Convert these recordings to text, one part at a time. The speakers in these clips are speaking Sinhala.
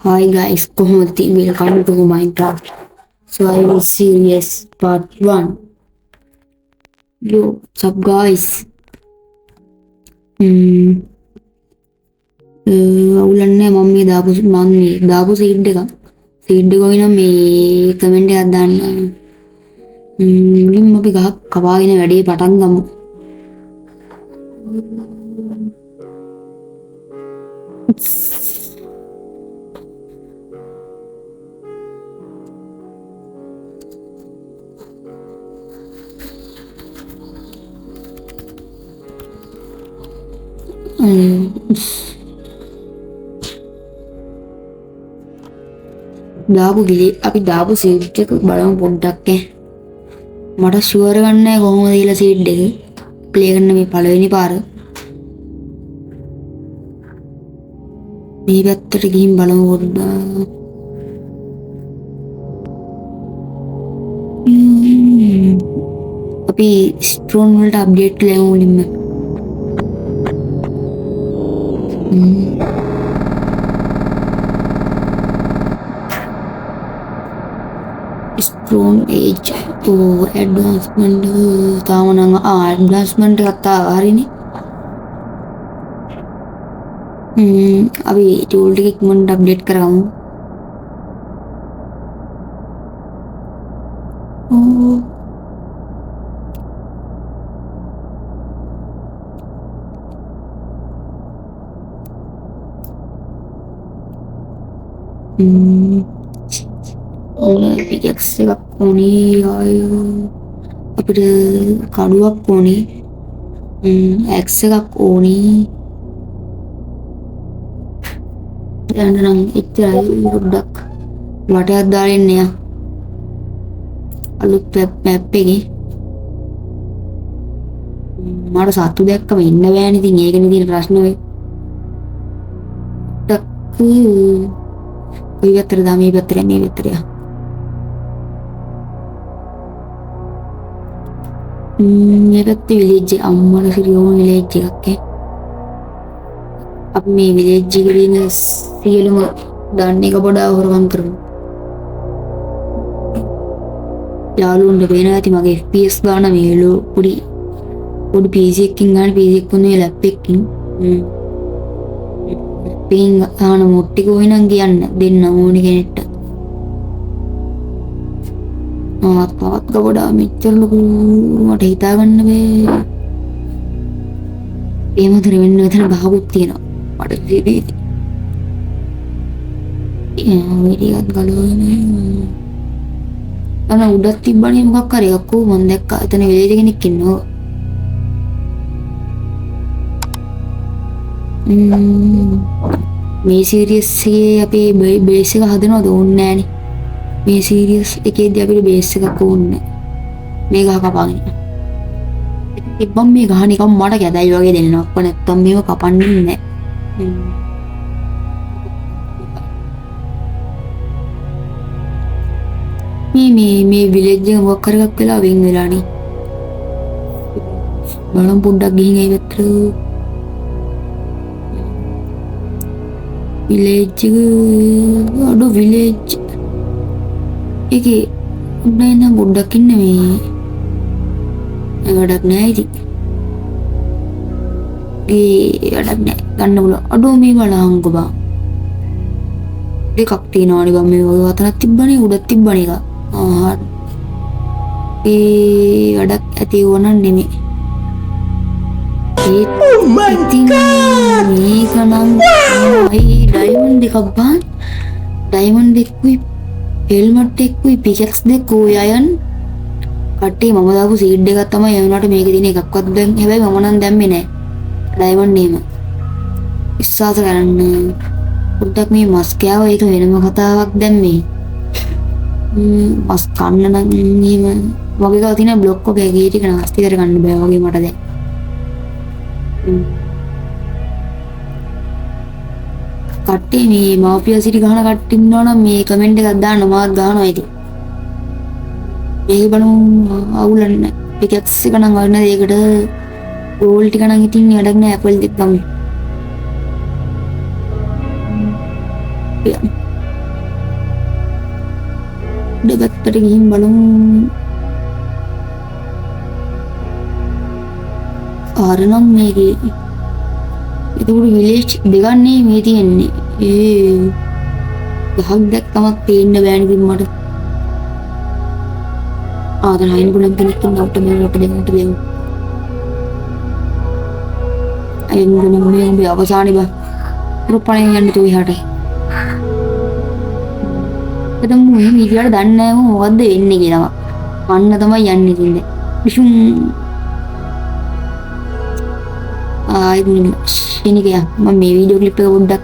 Hi guys, Kohmati, welcome to Minecraft. So I will series part 1. Yo, what's up guys? අවුලන්නේ මම දාපු සීඩ් එක. සීඩ් එක ගොයිනම් මේ කමෙන්ට් එකක් දාන්න. මුලින්ම අපි ගහක් කපාගෙන වැඩේ පටන් ගමු. අපි දාපු සීඩ් එක බලමු පොඩ්ඩක් ඈ. මට ෂුවර් ගන්න නැහැ කොහොමද කියලා සීඩ් එක ප්ලේ කරන්න මේ පළවෙනි පාර. මේ පැත්තට ගිහින් බලමු පොඩ්ඩක්. අපි ස්ටෝන් වලට අප්ඩේට් කරමු මුලින්ම. Stone Age advancement තාම නම් advancement එකක් තාම හරිනේ. අපි tool ටික ඉක්මනට අප්ඩේට් කරගමු. pickaxe එකක් ඕනේ අපිට කඩුවක් ඕනේ axe එකක් ඕනේ දැන් නම් එච්චරයි පොඩ්ඩක් වටයක් දාලා ඉන්නේ අලුත් මැප් එකේ මට සතු දැක්කම ඉන්න බෑනේ ඉතින් ඒකනේ තියෙන ප්‍රශ්නේ ඔය කොයි පැත්තට දා මේ පැත්තට මේ පැත්තට මේ පැත්තේ විලේජ් එක අම්මලා සිරියෝම විලේජ් එකක් අපි මේ විලේජ් එකේ තියෙන සියලුම දාන්න එක පොඩා හොරගම් කරමු යාළුවන්ට පේනවා ඇති මගේ FPS ගාන මේ පොඩි PC එකකින් ගන්න PC එකක් වුණේ ලැප් එකකින් පින් ආන මොට්ටි කොහෙනම් කියන්න දෙන්න ඕනි කෙනෙක්ට තාත් ගොඩා මෙච්චර ලොකු මට හිතා ගන්න බෑ එහෙම හරි වෙන්න එතන ගහකුත් තියෙනවා මට ඉතින් වීඩියෝත් ගලවගෙන අන උඩක් තිබ්බනේ මොකක් හරි එකක් මම දැක්කා එතන විලේජ් කෙනෙක් ඉන්නවා මේ සීරියස් එකේ අපි බේස් එක හදනවද ඕනේ නෑනේ මේ සීරියස් එකේදී අපිට බේස් එකක් ඕනේ මේ ගහ කපාගෙන ඉතින් මේ ගහ නිකන් මට ගැදයි වගේ දෙනවා අප්ප නැත්තම් මේව කපන්නේ නෑ මේ විලේජ් එක මොකක් හරි එකක් වෙලා වෙන් වෙලානේ බලමු පොඩ්ඩක් ගිහින් ඒ පැත්තට village අඩෝ village එකේ උඩින් නම් පොඩ්ඩක් ඉන්න මේ වැඩක් නෑ ඉතින් වැඩක් නෑ ගන්න බුල අඩෝ මේ බලහන්කො බා දෙකක් තියෙනවානේ බම් මේ වගේ වතනක් තිබ්බනේ උඩක් තිබ්බනේ එක වැඩක් ඇති වුණා නෙමෙයි oh my god මේක නම් ඩයමන්ඩ් එකක් බාන් ඩයමන්ඩ් එක්කුයි හෙල්මට් එක්කුයි පිකැක්ස් දෙකකුයි අයන් කට්ටිය මම දාපු සීඩ් එකක් තමයි ඒ වුණාට මේකේ තියෙන එකක්වත් දැන් හැබැයි මම නම් දැම්මේ නෑ ඩයමන්ඩ් එහෙම විශ්වාස කරන්න පොඩ්ඩක් මේ මස් කෑව ඒක වෙනම කතාවක් දැම්මේ මස් කන්න නම් එහෙම වගේ කව තියෙන බ්ලොක් එකේ ගේ ටික නාස්ති කරගන්න බෑ වගේ මට දැන් කට්ටිය මේ මාපියා සිටි ගහන කට්ටිය ඉන්නවා නම් මේ කමෙන්ට් එකක් දාන්න මාත් ගහනවා ඉතින් මේක බලමු අවුලන්නේ පිකැක්ස් එක නම් වන්න දෙයකට ගෝල් ටික නම් ඉතින් වැඩක් නෑ ඇපල් දෙක ගමු උඩ පැත්තට ගිහින් බලමු. ආරනම් මේකේ එතකොට විලේජ් දෙකක් නේ මේ තියෙන්නේ. ගහක් දැක්කමත් පේන්න බෑනේ ඉතින් මට. ආදර හයින් ගුණම් කෙනෙක් ඉන්නවට මේකට දෙන්නට දෙමු. අයින් ගුණම් මේ උඹේ අවසානේ බා. රුපණෙන් යන්න තු එහාට. එතන මේ විදියට දන්නේ නැහැ මොකද්ද වෙන්නේ කියලා. අන්න තමයි යන්නේ ඉතින්. විසුම් ini kaya mami video clip එක පොඩ්ඩක්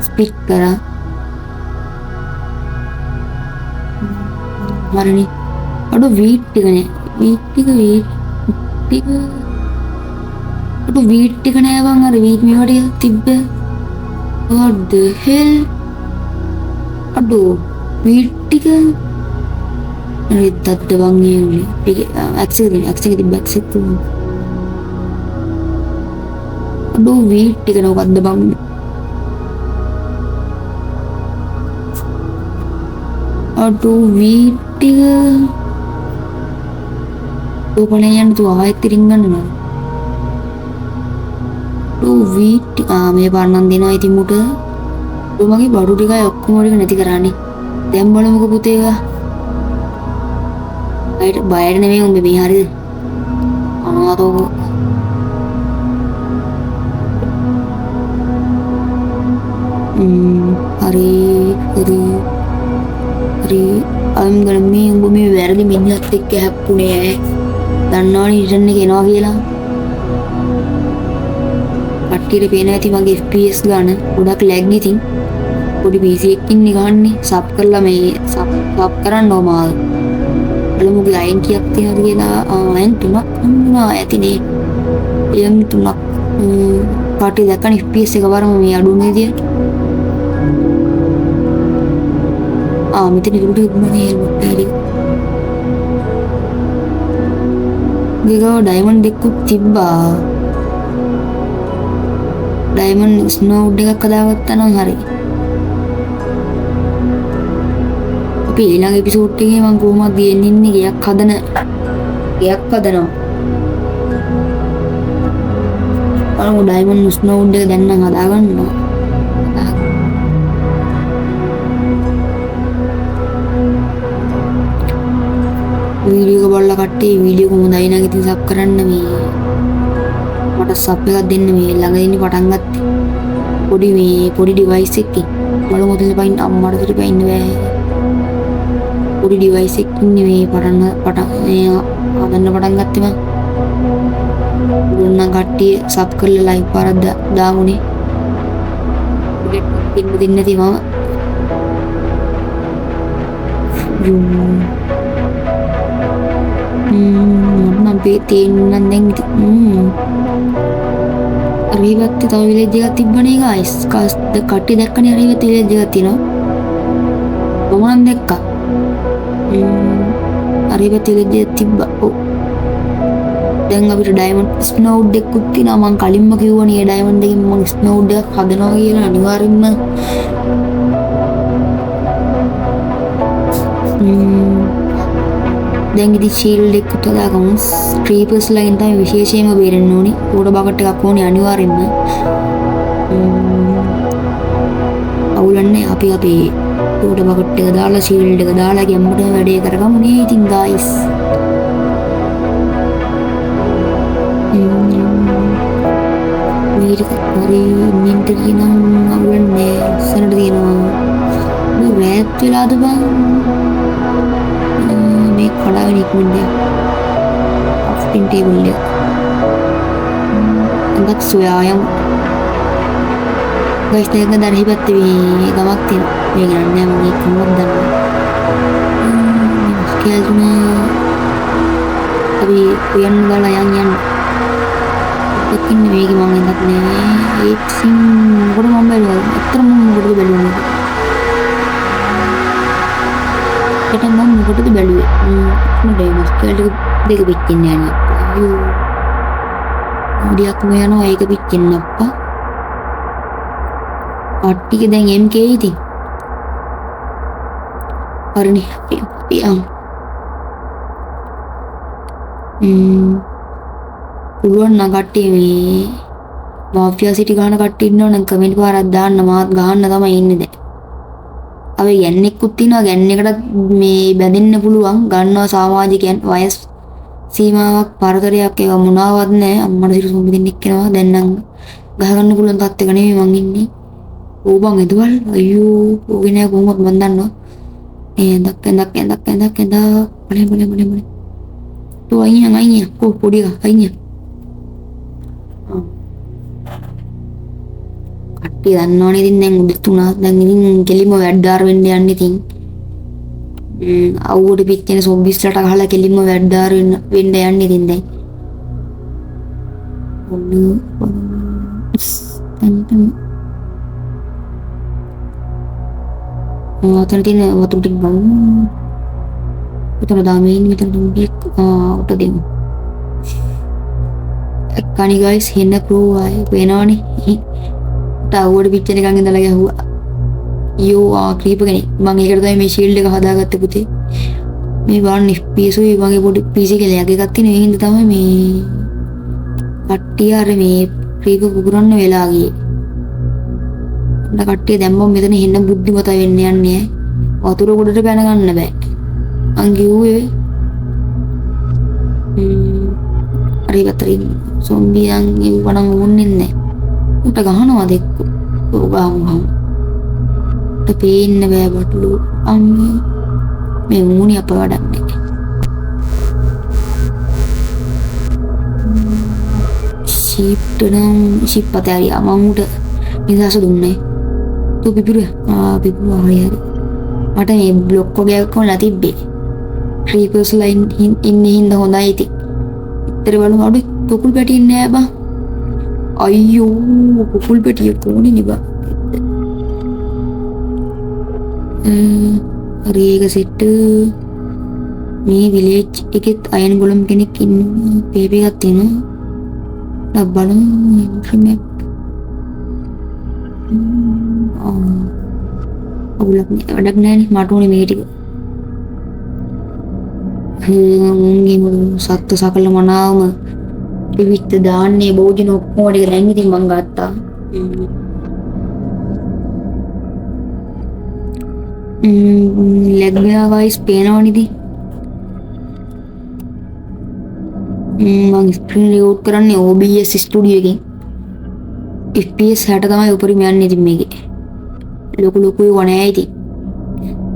ස්පීඩ් කරා. මරණි අඩු වීට් ටිකනේ අඩු වීට් ටික නෑ බං අර වීට් මේවට තිබ්බ what the hell අඩු වීට් ටික රිද්දත් බං ඒ ඇක්සෙස් තිබ්බ aduh wheat ටික නෝකද්ද බං aduh wheat ටික ඕපනේ යන්න තු ආයෙත් රින් ගන්නවා aduh wheat මේ පාරනම් දෙනවා ඉතින් මුට මගේ බඩු ටිකයි ඔක්කොම ටික නැති කරානේ දැන් බලමුකෝ පුතේ බයට නෙමෙයි උඹ මේ හරිද අනාතෝ හරි I'm gonna me උඹ මේ වැරදි මිනිහත් එක්ක හැප්පුණේ දන්නවනේ රිටර්න් එක එනවා කියලා කට්ටියට පේන ඇති මගේ FPS ගන්න ගොඩක් ලැග් ඉතින් පොඩි PC එකකින් නිකන්නේ සබ් කරලා මේ සබ් කරන්න ඕමාල් බලමුගේ අයන් කීයක් තියෙනවද කියලා අයන් 3ක් වුණා ඇතිනේ එම් 3ක් කට්ටිය දැක්කනේ FPS එක වරම මේ අඩුනේ විදියට මෙතන ඉරුට ඉක්මනේ හෙල්මට් ගිගෝ ඩයමන්ඩ් දෙකක් තිබ්බා ඩයමන්ඩ් ස්නෝවුඩ් එකක් හදාගත්තා නම් හරි අපි ඊළඟ එපිසෝඩ් එකේ මම කොහොමද දෙන්නේ ඉන්නේ ගයක් හදනවා බලමු ඩයමන්ඩ් ස්නෝවුඩ් එක දැන් නම් හදාගන්නවා වීඩියෝ එක බලලා කට්ටිය වීඩියෝ එක හොඳයි නම් ඉතින් සබ් කරන්න මේ මට සබ් එකක් දෙන්න මේ ළඟදී පටන් ගත්තේ පොඩි ඩිවයිස් එකකින් බලමු ඔතන පයින් අම්මට විතර පයින්න බෑ පොඩි ඩිවයිස් එකකින් මේ හදන්න පටන් ගත්තේ මම දුන්නා කට්ටිය සබ් කරලා ලයික් පාරක් දාමුනේ ඉන්න දෙන්න නැති මම තේන්න දැන් අරිවත්ත තව විලේජ් එකක් තිබ්බනේ ගයිස් කට්ටිය දැක්කනේ අරිවත්ත විලේජ් එකක් තියෙනවා මම නම් දැක්කා අරිවත්ත විලේජ් එකක් තිබ්බා ඔව් දැන් අපිට ඩයමන්ඩ් ස්නෝවුඩ් එකකුත් තියෙනවා මම කලින්ම කිව්වනේ ඩයමන්ඩ් එකෙන් මම ස්නෝවුඩ් එකක් හදනවා කියලා අනිවාර්යෙන්ම දැන් ඉතින් ෂීල්ඩ් එකක් හදාගමු ක්‍රීපර්ස් ලයින් තමයි විශේෂයෙන්ම බේරෙන්න ඕනි උඩ බකට් එකක් ඕනේ අනිවාර්යෙන්ම අවුලන්නේ අපි අපේ උඩ බකට් එක දාලා ෂීල්ඩ් එක දාලා ගැම්මට වැඩේ කරගමු නේ ඉතින් ගයිස් මේක හරි නින්ට කියනම් අවුලන්නේ සනට තියෙනවා රෑත් වෙලාද බං මේ කඩාගෙන ඉක්මනට crafting table එක enggak සොයා යමු guys දැන් දරහි පැත්තේ මේ ගමක් තියෙනවා මේ ගන්නේ මම ඒක මොකක්ද දන්නේ කියලා අපි යන්න ගාලා යන්න එක්කින් මේක මම ඉඳක් නේ ඒක සින් මොකද මම බැලුවා අතරම මොකද බැලුවේ ඒක මම මොකටද බැලුවේ මම ස්කේල් දෙක පිටින්නේ යන්නේ අයියෝ මුඩියක් මෙයනවා ඒක පිටින්න අප්පා කට්ටිය දැන් MK ඉතින් හරිනේ අපි පුළුවන් නම් කට්ටිය මේ මාෆියා සිටි ගහන කට්ටිය ඉන්නව නම් කමෙන්ට් පාරක් දාන්න මාත් ගහන්න තමයි ඉන්නේ දැන්. අපි ගැන්නෙකුත් තියනවා ගැන්නෙකට මේ බැඳෙන්න පුළුවන් ගන්නවා සමාජිකයන් වයස් සීමාවක් පරතරයක් ඒවා මොනවත් නැහැ අම්මට සිරු සොම්බි දෙන්නෙක් කෙනවා දැන් නම් ගහගන්න පුළුවන් තත්ත්වයක නෙමෙයි මං ඉන්නේ. ඕ බං එදවල් අයියෝ ඕගේ නෑ කොහොමද මන් දන්නවා. එඳක් බලේ tuh ayinya podi ayinya කට්ටිය දන්නවනේ ඉතින් දැන් උදේ 3 දැන් ඉතින් කෙලිම වැඩාර වෙන්න යන්නේ ඉතින් අවුවට පිටින් සොම්බිස්ලට ගහලා කෙලිම වැඩාර වෙන්න යන්නේ ඉතින් දැන් ඔතන තියෙන වතුර ටික බලමු. Kita damin kita tunggu udah deh kani guys henna pro ay pena ni tahu ada picture එකක් ඉඳලා ගැහුවා ඊයෝ ක්‍රීප් කෙනෙක් මම ඒකට තමයි මේ ෂීල්ඩ් එක හදාගත්තේ පුතේ මේ වන්න FPS උයි වගේ පොඩි PC කෙලයක් එකක් තියෙන ඒ හින්දා තමයි මේ කට්ටිය අර මේ ක්‍රීප් පුපුරන්න වෙලා ගියේ අන්න කට්ටිය දැම්මම මෙතන henna බුද්ධිමත වෙන්න යන්නේ වතුර ගොඩට පැන ගන්න බෑ Anggiwe ari batterin zombie yang ibu panang ngunin ne udah gahana adekku gahang tapi inne be batlu ammi me nguni apa wadanne ship patari amang udah nidasa dunne tu pipiru hari mata me blok ko gaya ko la tibbe creepers line ඉන්නේ හින්දා හොඳයි ඉතින්. ඉතර බලමු අඩු කුකුල් පැටිය නෑ බං. අයියෝ කුකුල් පැටිය කොහොනේ නේ බං. හරි ඒක සෙට් මේ විලේජ් එකෙත් අයන් ගොලම් කෙනෙක් ඉන්නවා. බේබි එකක් තියෙනවා. බලමු එන්ට්‍රි මැප්. ඔගොල්ලෝ වැඩක් නෑනේ මට උනේ මේ ටික. mungkin satu sakal mana pivit dan nih bau jenuh mau digerangi timbang gata legnya guys pena ini di mang screen layout කරන්නේ OBS studio එකෙන් FPS 60 තමයි උපරිම යන්නේ ඉතින් මේකේ ලොකු ලොකුයි වනේ ඉතින්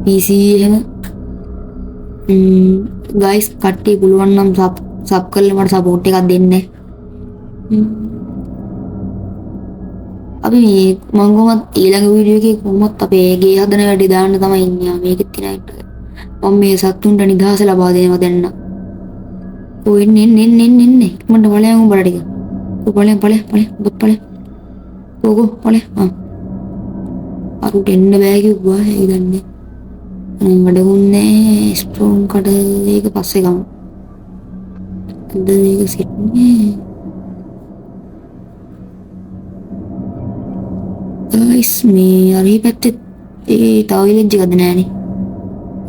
PC එහෙම guys කට්ටිය පුළුවන් නම් සබ් කරලා මට සපෝට් එකක් දෙන්න. අපි මම කොහොමද ඊළඟ වීඩියෝ එකේ කොහොමද අපේ ගේ හදන වැඩේ දාන්න තමයි ඉන්නේ. මේකෙත් තියෙන එක. මම මේ සතුන්ට නිදහස ලබා දෙනවා දැන්න. ඔය එන්නේ මන්ට බලයන් උඹලා ටික. ඔය බලයන් ඕගෝ අරුට එන්න බෑ කිව්වා ඒ දන්නේ. වැඩගුන්නේ ස්ට්‍රෝන් කඩ ඒක පස්සේ ගමු. අද ඒක සිටන්නේ. guys මේ අරි පැත්තේ ඒ තව විලේජ් එකක්ද නෑනේ.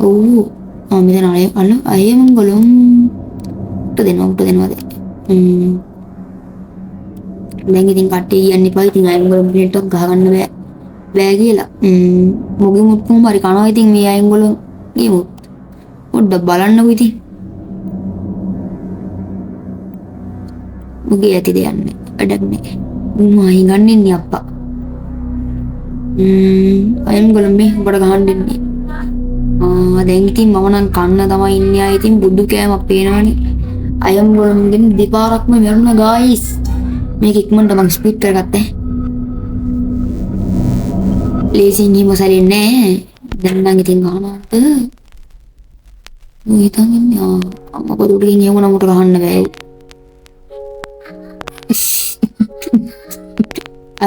ඔව් මෙතන අය මංගලම් උට දෙනවා දැන් ඉතින් කට්ටිය කියන්නේ පයි ඉතින් අය මංගලම් පිටට ගහගන්න බෑ කියලා මොගෙමුත් කොහොම හරි කනවා ඉතින් මේ අයංගොල්ලෝ ගියමුත් පොඩ්ඩක් බලන්නකෝ ඉතින් මුගේ ඇතිද යන්නේ වැඩක් නෑ මම ගන්න ඉන්නේ අප්පා අයංගොල්ලෝ මේ උඹට ගහන්න ඉන්නේ දැන් ඉතින් මම නම් කන්න තමයි ඉන්නේ ආ ඉතින් බුදු කෑමක් පේනවනේ අයංගොල්ලෝගෙන් දෙපාරක්ම මරුණා ගායිස් මේක ඉක්මනට මම ස්පීඩ් කරගත්තා ලේසින් හිම සැලෙන්නේ දැන් නම් ඉතින් ගහනවාට මම හිතන්නේ අම්මා පොඩුඩින් යමුන මට ගහන්න බෑ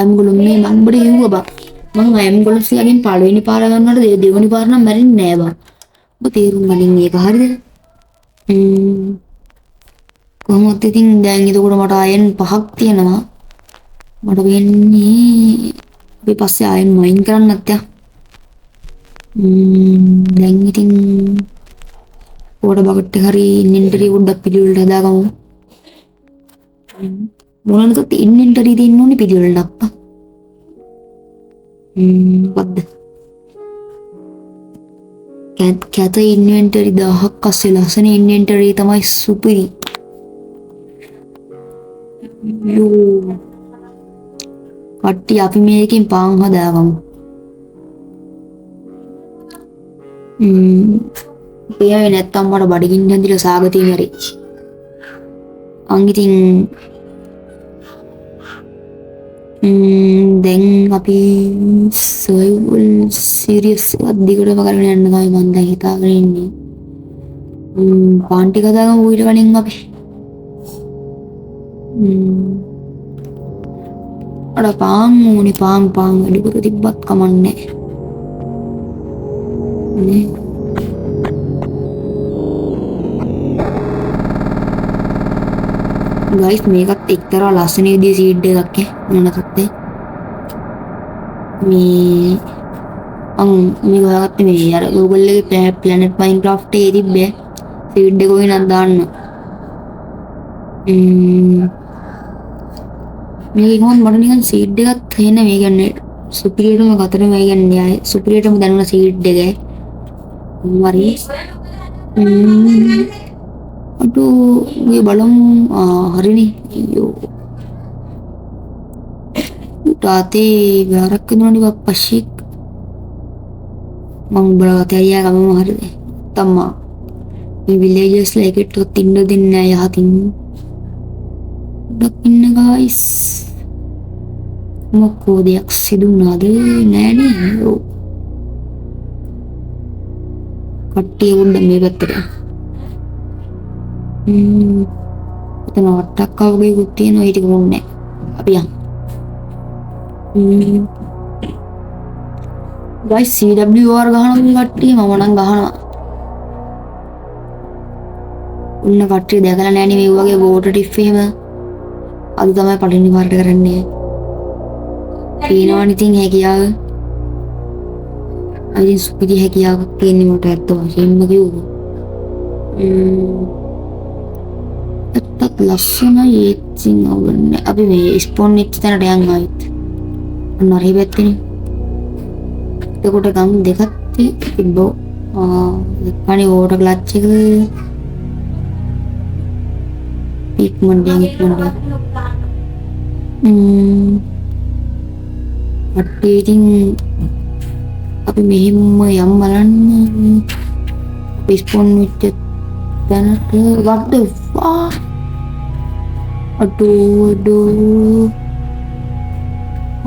අම්ගොල්ලෝ මේ මං බඩ යුවා බා මම අම්ගොල්ලෝස්ලාගෙන් පළවෙනි පාර ගන්නවට දෙවෙනි පාර නම් මැරෙන්නේ නෑ බා ඔබ තේරුම් ගනින් මේක හරියද කොහොමද ඉතින් දැන් එතකොට මට අයන් 5ක් තියෙනවා මට වෙන්නේ අපි පස්සේ ආයෙත් මයින් කරන්නත් යා දැන් ඉතින් ඕඩ බකට් එක හරි ඉන්වෙන්ටරි පොඩ්ඩක් පිළිවෙලට හදාගමු. මොනවාද ඉන්වෙන්ටරි දෙන්න ඕනේ පිළිවෙලට අප්පා. මොකද්ද? කැත ඉන්වෙන්ටරි 1000ක් අස්සේ ලස්සන ඉන්වෙන්ටරි තමයි සුපිරි. යෝ කට්ටිය අපි මේකෙන් පාන් හදාගමු. එයයි නැත්තම් මට බඩගින්න හැදිලා සාගතේ මැරි. ඉතින් දැන් අපි සර්වයිවල් සීරියස් එකක් දිගටම කරගෙන යන්න තමයි මම දැන් හිතාගෙන ඉන්නේ. පාන් ටික හදාගමු ඊට කලින් අපි. අර පාන් ඕනේ පාන් වැඩිපුර තිබ්බත් කමන්නේ නේ. ගයිස් මේකත් එක්තරා ලස්සන විදිහේ සීඩ් එකක් මොනකටද මේ මේ හොයාගත්තේ මේ අර Google එකේ Planet Minecraft එකේ තිබ්බේ සීඩ් එක කොහෙන්ද දාන්න මේක කොහොමද මට නිකන් සීඩ් එකක් තේන්නේ මේ කියන්නේ සුපිරියටම කතරම මේ කියන්නේ ආයේ සුපිරියටම දැනුණ සීඩ් එක හරි aduh gue balong hari ini yo tadi berak kedua di bapak sih mang berarti ya kamu hari tama di villages like itu tinder din na ya hatin dakin guys mau kode aksidu nade nani yo katti udah mebetter එතන වට්ටක් වගේ කුත් තියෙනවා ඊට කොන්නේ අපි යන් guys CWR ගහනවා මේ කට්ටිය මම නම් ගහනවා උන්න කට්ටිය දැකලා නැහැ නේ මේ වගේ වෝටර් ටිප් එහෙම අද තමයි පළවෙනි පාරට කරන්නේ තියෙනවනේ ඉතින් හැකියාව අයින් සුපිරි හැකියාවක් තියෙන්නේ මට ඇත්ත වශයෙන්ම කිව්වොත් ලස්සන ඒත්සින් අවුන්න අපි මේ ස්පොන් වෙච්ච තැනට යන් ආයිත් අන්න හරි පැත්තේ එතකොට ගම් දෙකක් තිබ්බෝ එක්කනේ වෝටර් ක්ලච් එක ඉක්මනට ඉතින් අපි මෙහෙම යම් බලන්න ස්පොන් වෙච්ච තැනට what the fuck aduh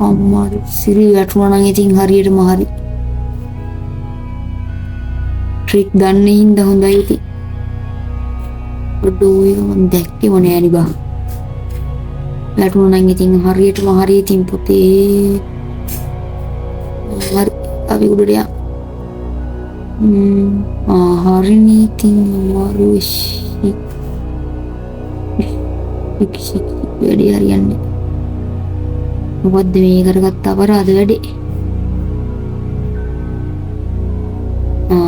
ammar siri වැටුණා නම් ඉතින් හරියටම හරි ට්‍රික් දන්නේ හින්දා හොඳයි ඉතින් aduh ඒක මම දැක්කේම නෑ නේ බා වැටුණා නම් ඉතින් හරියටම හරි ඉතින් පුතේ හරි අපි උඩට යන්න hari ini tinggal harus sik වැඩි හරියන්නේ මොකද්ද මේ කරගත්ත අපරාධ වැඩි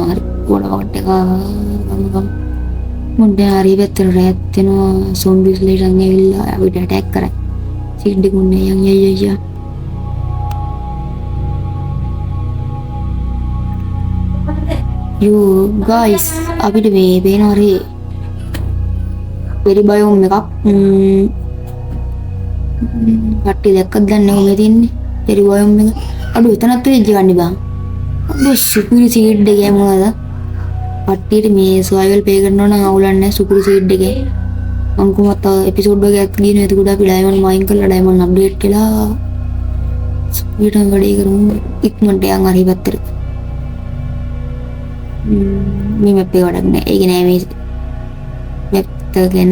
හරි පොඩකට එක මොන්ට හරි පැත්තට රැත් වෙනවා සොම්බිස් ලේටන් ඇවිල්ලා අපිට ඇටැක් කරයි සීඩ් එක උන්නේ යන් යය yo guys අපිට මේ පේනවා රේ වෙරි බයෝම් එකක් කට්ටිය දැක්කද දන්නේ කොහේ තින්නේ වෙරි බයෝම් එක අඩු එතනත් වෙජ් ගන්න බං අඩු සුපිරි සීඩ් එකේ මොනවද කට්ටියට මේ සර්වයිවල් පේ කරනවා නම් අවුලක් නැහැ සුපිරි සීඩ් එකේ මම කොහොමද එපිසෝඩ් එකක් ගියන එතකොට අපි ඩයමන්ඩ් මයින් කරලා ඩයමන්ඩ් අප්ඩේට් කළා ස්පීඩ් වැඩි කරමු ඉක්මනට යන් හරි පැත්තට මේ මැප් එක වඩක් නෑ ඒක නෑ මේ මැප් එක ගැන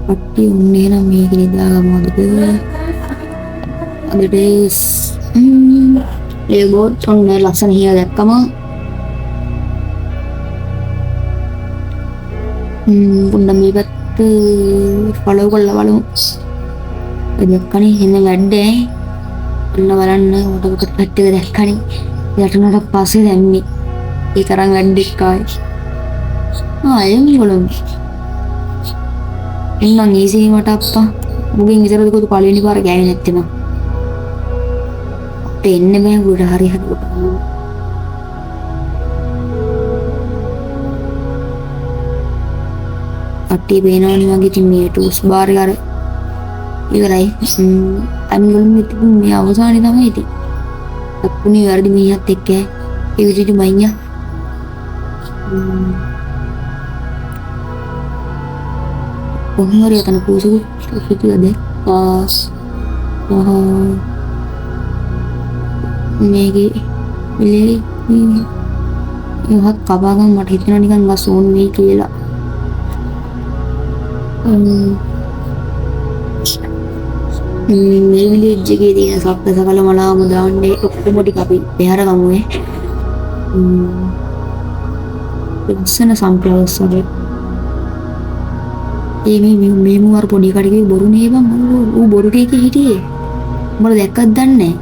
පට්ටි උන්නේ නම් මේක නිදාගමු අදට ලේබෝට් ඔන්න ලස්සන හිය දැක්කම පොඩ්ඩක් මේ පැත්ත ෆලෝ කරලා බලමු දැක්කනේ එන්න වැඩේ. අන්න බලන්න ඔතකොට පැට් එක දැක්කනේ. යටනට පස්සේ දැම්මේ. ඒ තරම් වැඩක් ආයි. එම් ගොලම්. එන්නම් ඊසි මට අප්පා. මුගෙන් විතරද කොහොද පළවෙනි පාර ගෑවේ නැත්තේ මං. අපේ එන්න බෑ උඩ හරි හදලා. අට්ටි බේනවනේ මගේ ඉතින් මේ ටූල්ස් බාර් එක අර ඉවරයි. අනිගොල්ලෝ ඉතින් මේ අවසානයේ තමයි ඉතින්. අපුණි වැඩි මීහත් එක්ක ඒ විදිහට මයින්යා. කොහොම හරි අතන පූසු කිව්වද? මේකේ ඉලේ මොහොත් කපාගම් මට හිතෙනවා නිකන් ගස් ඕන් වෙයි කියලා. මේ විලේජ් එකේ තියෙන සප්ත සකල මලාම දාන්නේ ඔක්කොම ටික අපි එහාට ගමුනේ. ලස්සන සම්ප්‍රදායස් වගේ. මේ මුවර පොඩි කඩේ බොරු නේ බං. ඌ බොරු ටීකේ හිටියේ. උඹලා දැක්කද දන්නේ නැහැ.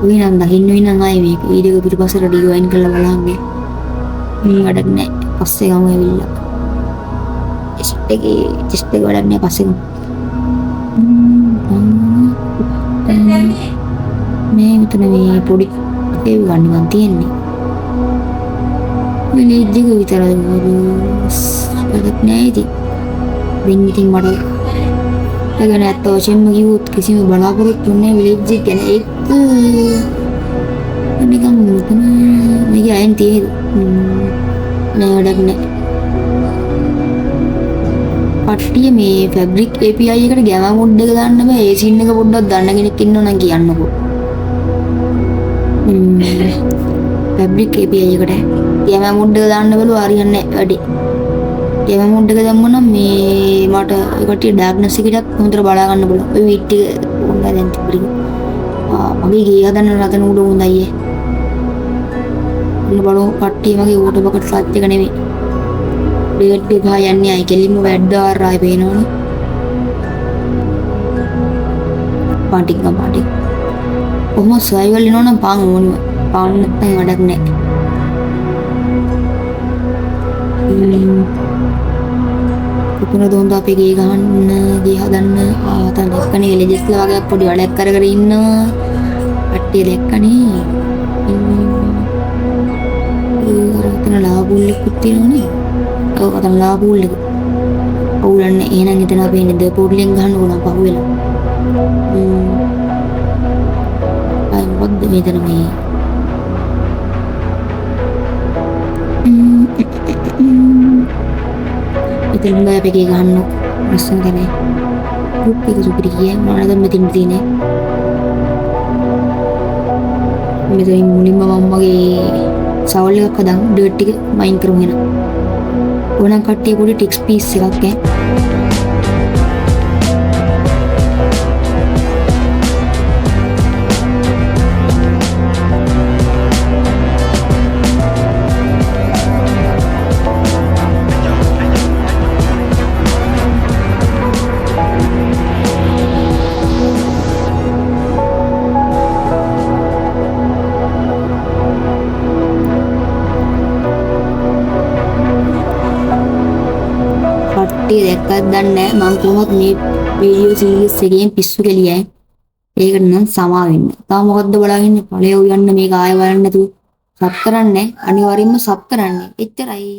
ඌ නම් දකින්න වෙනනම් ආයේ මේක වීඩියෝ එක පිටිපස්සට ඩිවයින් කරලා බලන්නේ. වැඩක් නැහැ. පස්සේ ගමු ඇවිල්ලා. just එක වැඩක් නැහැ පස්සේ ගමු. මේ මෙතන මේ පොඩි ඒ ගන්න ගන්න තියෙන්නේ. විලේජ් එක විතරයි වැඩක් නැහැ ඉතින්. ඉතින් මට ඒගොල්ලෝ නැත්ත වශයෙන්ම කිව්වොත් කිසිම බලාපොරොත්තු නැහැ විලේජ් එක ගැන. ඒක නිකන් මෙතන මේක අයින් තියෙද නෑ වැඩක් නෑ. පට්ටිය මේ ෆැබ්‍රික් API එකට ගැම මොඩ් එක දාන්න බෑ. ඒ සීන් එක පොඩ්ඩක් දන්න කෙනෙක් ඉන්නව නම් කියන්නකෝ. ෆැබ්‍රික් API එකට ගැම මොඩ් එක දාන්න බලුවා හරියන්නේ නැහැ වැඩි. ගැම මොඩ් එක දැම්ම නම් මේ මට ඒකට ඩාර්ක්නස් එකටත් හොඳට බලා ගන්න පුළුවන්. ඔය විට් එක උන්නා දැන් තිබ්බරි. මගේ ගේ හදන්න රතන උඩ හොඳයි. ඔන්න බලමු කට්ටිය මගේ ඕටෝ බකට් සත් එක නෙමෙයි. ඩේට් එක යන්නේ අය කෙලින්ම වැඩ්ඩාර ආයි පේනවනේ. පාටික්. කොහොම සර්වයිවල් වෙනව නම් පාන් ඕනිම. පාන් නැත්නම් වැඩක් නැහැ. කොතනද හොඳ අපේ ගේ ගහන්න ගේ හදන්න ආතන දැක්කනේ එලෙජස්ලා වගේ පොඩි වැඩක් කර කර ඉන්නවා. කට්ටිය දැක්කනේ. අතන ලාබුල් එකක් තියෙනවනේ. ඔව් අතන ලාබුල් එක. ඔවුලන්නේ එහෙනම් එතන අපි ඉන්නේ දෙපොඩ්ලියෙන් ගහන්න ඕන පහුවෙලා. අය මොකද්ද මෙතන මේ ඉතින් මම අපි ගහන්න ලස්සන කෙනේ. ගෲප් එක සුපිරි ගියේ මොනවද මෙතන තියෙන්නේ. මෙතන මුලින්ම මමගේ සවල් එකක් හදන් ඩර්ට් ටික මයින් කරමු එන. ඕනම් කට්ටිය පොඩි ටික්ස් පීස් එකක් ඈ. දැක්කත් දන්නේ මම කොහොමද මේ වීඩියෝ සීරීස් එකෙන් පිස්සු කෙලියයි. ඒකට නම් සමා වෙන්න. තාම මොකද්ද බලාගෙන ඉන්නේ? ඵලයේ උයන්න මේක ආයෙ බලන්න නැතුව සබ් කරන්නේ. අනිවාර්යෙන්ම සබ් කරන්න. එච්චරයි.